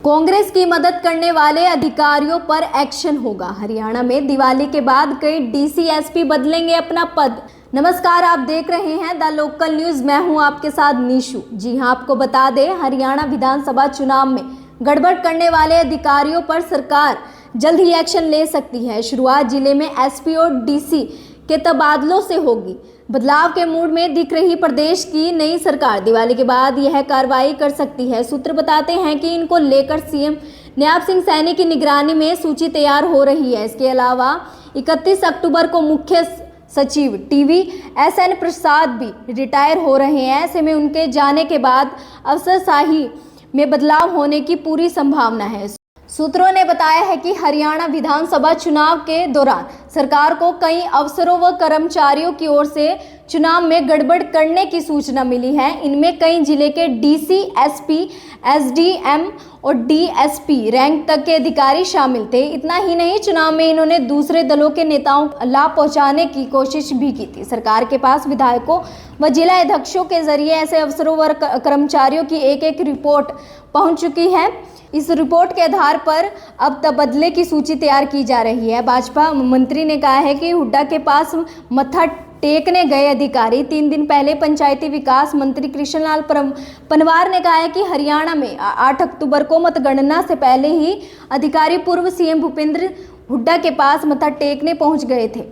कांग्रेस की मदद करने वाले अधिकारियों पर एक्शन होगा। हरियाणा में दिवाली के बाद कई डीसी एसपी बदलेंगे अपना पद। नमस्कार, आप देख रहे हैं द लोकल न्यूज। मैं हूं आपके साथ निशु। जी हां, आपको बता दें, हरियाणा विधानसभा चुनाव में गड़बड़ करने वाले अधिकारियों पर सरकार जल्द ही एक्शन ले सकती है। शुरुआत जिले में एसपी और डीसी के तबादलों से होगी। बदलाव के मूड में दिख रही प्रदेश की नई सरकार दिवाली के बाद यह कार्रवाई कर सकती है। सूत्र बताते हैं कि इनको लेकर सीएम नयाब सिंह सैनी की निगरानी में सूची तैयार हो रही है। इसके अलावा 31 अक्टूबर को मुख्य सचिव टीवी एसएन प्रसाद भी रिटायर हो रहे हैं। ऐसे में उनके जाने के बाद अफसरशाही में बदलाव होने की पूरी संभावना है। सूत्रों ने बताया है कि हरियाणा विधानसभा चुनाव के दौरान सरकार को कई अफसरों व कर्मचारियों की ओर से चुनाव में गड़बड़ करने की सूचना मिली है। इनमें कई जिले के डीसी, एसपी, एसडीएम और डीएसपी रैंक तक के अधिकारी शामिल थे। इतना ही नहीं, चुनाव में इन्होंने दूसरे दलों के नेताओं को लाभ पहुंचाने की कोशिश भी की थी। सरकार के पास विधायकों व जिला अध्यक्षों के जरिए ऐसे अफसरों व कर्मचारियों की एक रिपोर्ट पहुंच चुकी है। इस रिपोर्ट के आधार पर अब तबादले की सूची तैयार की जा रही है। भाजपा मंत्री ने कहा है कि हुड्डा के पास मत्था टेकने गए अधिकारी 3 दिन पहले पंचायती विकास मंत्री कृष्णलाल पनवार ने कहा है कि हरियाणा में 8 अक्टूबर को मतगणना से पहले ही अधिकारी पूर्व सीएम भूपेंद्र हुड्डा के पास मत्था टेकने पहुंच गए थे।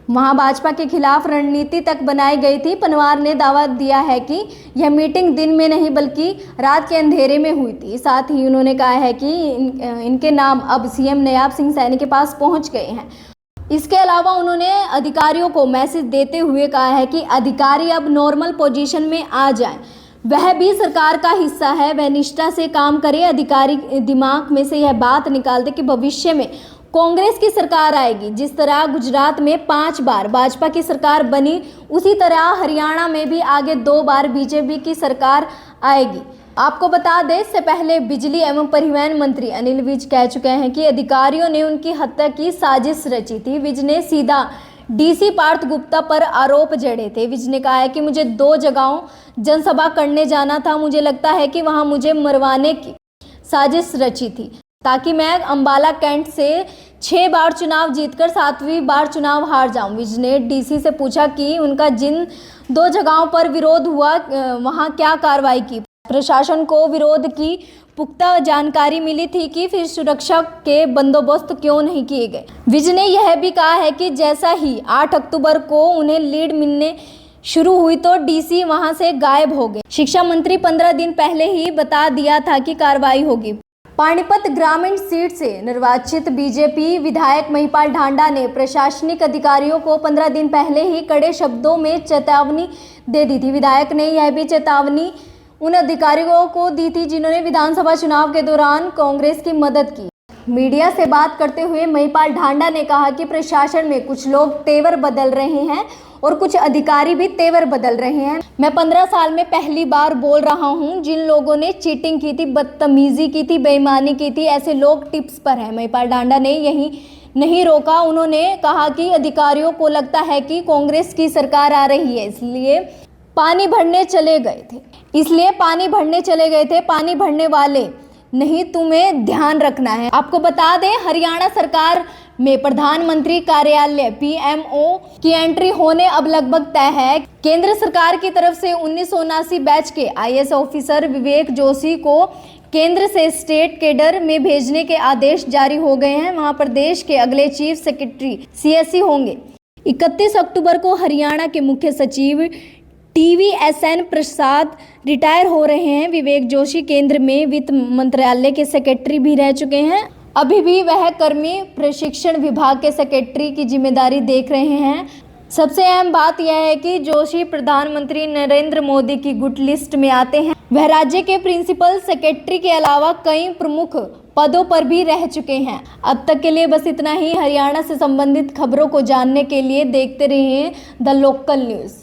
वहां भाजपा के खिलाफ रणनीति तक बनाई गई थी। पनवार ने दावा दिया है कि यह मीटिंग दिन में नहीं बल्कि रात के अंधेरे में हुई थी। साथ ही उन्होंने कहा है कि इनके नाम अब सीएम नयाब सिंह सैनी के पास पहुंच गए हैं। इसके अलावा उन्होंने अधिकारियों को मैसेज देते हुए कहा है कि अधिकारी अब नॉर्मल पोजीशन में आ जाएं। वह भी सरकार का हिस्सा है, वह निष्ठा से काम करे। अधिकारी दिमाग में से यह बात निकाल दे कि भविष्य में कांग्रेस की सरकार आएगी। जिस तरह गुजरात में 5 बार भाजपा की सरकार बनी, उसी तरह हरियाणा में भी आगे 2 बार बीजेपी की सरकार आएगी। आपको बता दें, इससे पहले बिजली एवं परिवहन मंत्री अनिल विज कह चुके हैं कि अधिकारियों ने उनकी हत्या की साजिश रची थी। विज ने सीधा डीसी पार्थ गुप्ता पर आरोप जड़े थे। विज ने कहा है कि मुझे 2 जगहों जनसभा करने जाना था। मुझे लगता है कि वहां मुझे मरवाने की साजिश रची थी ताकि मैं अंबाला कैंट से 6 बार चुनाव जीतकर 7वीं बार चुनाव हार जाऊं। विज ने डीसी से पूछा कि उनका जिन 2 जगहों पर विरोध हुआ वहां क्या कार्रवाई की। प्रशासन को विरोध की पुख्ता जानकारी मिली थी कि फिर सुरक्षा के बंदोबस्त क्यों नहीं किए गए। विज ने यह भी कहा है कि जैसा ही 8 अक्टूबर को उन्हें लीड मिलने शुरू हुई तो डीसी वहां से गायब हो गए। शिक्षा मंत्री 15 दिन पहले ही बता दिया था कि कार्रवाई होगी। पानीपत ग्रामीण सीट से निर्वाचित बीजेपी विधायक महिपाल ढांडा ने प्रशासनिक अधिकारियों को 15 दिन पहले ही कड़े शब्दों में चेतावनी दे दी थी। विधायक ने यह भी चेतावनी उन अधिकारियों को दी थी जिन्होंने विधानसभा चुनाव के दौरान कांग्रेस की मदद की। मीडिया से बात करते हुए महिपाल ढांडा ने कहा कि प्रशासन में कुछ लोग तेवर बदल रहे हैं और कुछ अधिकारी भी तेवर बदल रहे हैं। मैं 15 साल में पहली बार बोल रहा हूं, जिन लोगों ने चीटिंग की थी, बदतमीजी की थी, बेईमानी की थी, ऐसे लोग टिप्स पर हैं। महिपाल ढांडा ने यही नहीं रोका। उन्होंने कहा कि अधिकारियों को लगता है कि कांग्रेस की सरकार आ रही है, इसलिए पानी भरने चले गए थे। पानी भरने वाले नहीं, तुम्हें ध्यान रखना है। आपको बता दें, हरियाणा सरकार में प्रधानमंत्री कार्यालय पीएमओ की एंट्री होने अब लगभग तय है। केंद्र सरकार की तरफ से 1979 बैच के आईएएस ऑफिसर विवेक जोशी को केंद्र से स्टेट कैडर में भेजने के आदेश जारी हो गए हैं। वहां प्रदेश के अगले चीफ सेक्रेटरी सीएससी होंगे। 31 अक्टूबर को हरियाणा के मुख्य सचिव टीवी एसएन प्रसाद रिटायर हो रहे हैं। विवेक जोशी केंद्र में वित्त मंत्रालय के सेक्रेटरी भी रह चुके हैं। अभी भी वह कर्मी प्रशिक्षण विभाग के सेक्रेटरी की जिम्मेदारी देख रहे हैं। सबसे अहम बात यह है कि जोशी प्रधानमंत्री नरेंद्र मोदी की गुड लिस्ट में आते हैं। वह राज्य के प्रिंसिपल सेक्रेटरी के अलावा कई प्रमुख पदों पर भी रह चुके हैं। अब तक के लिए बस इतना ही। हरियाणा से संबंधित खबरों को जानने के लिए देखते रहिए द लोकल न्यूज़।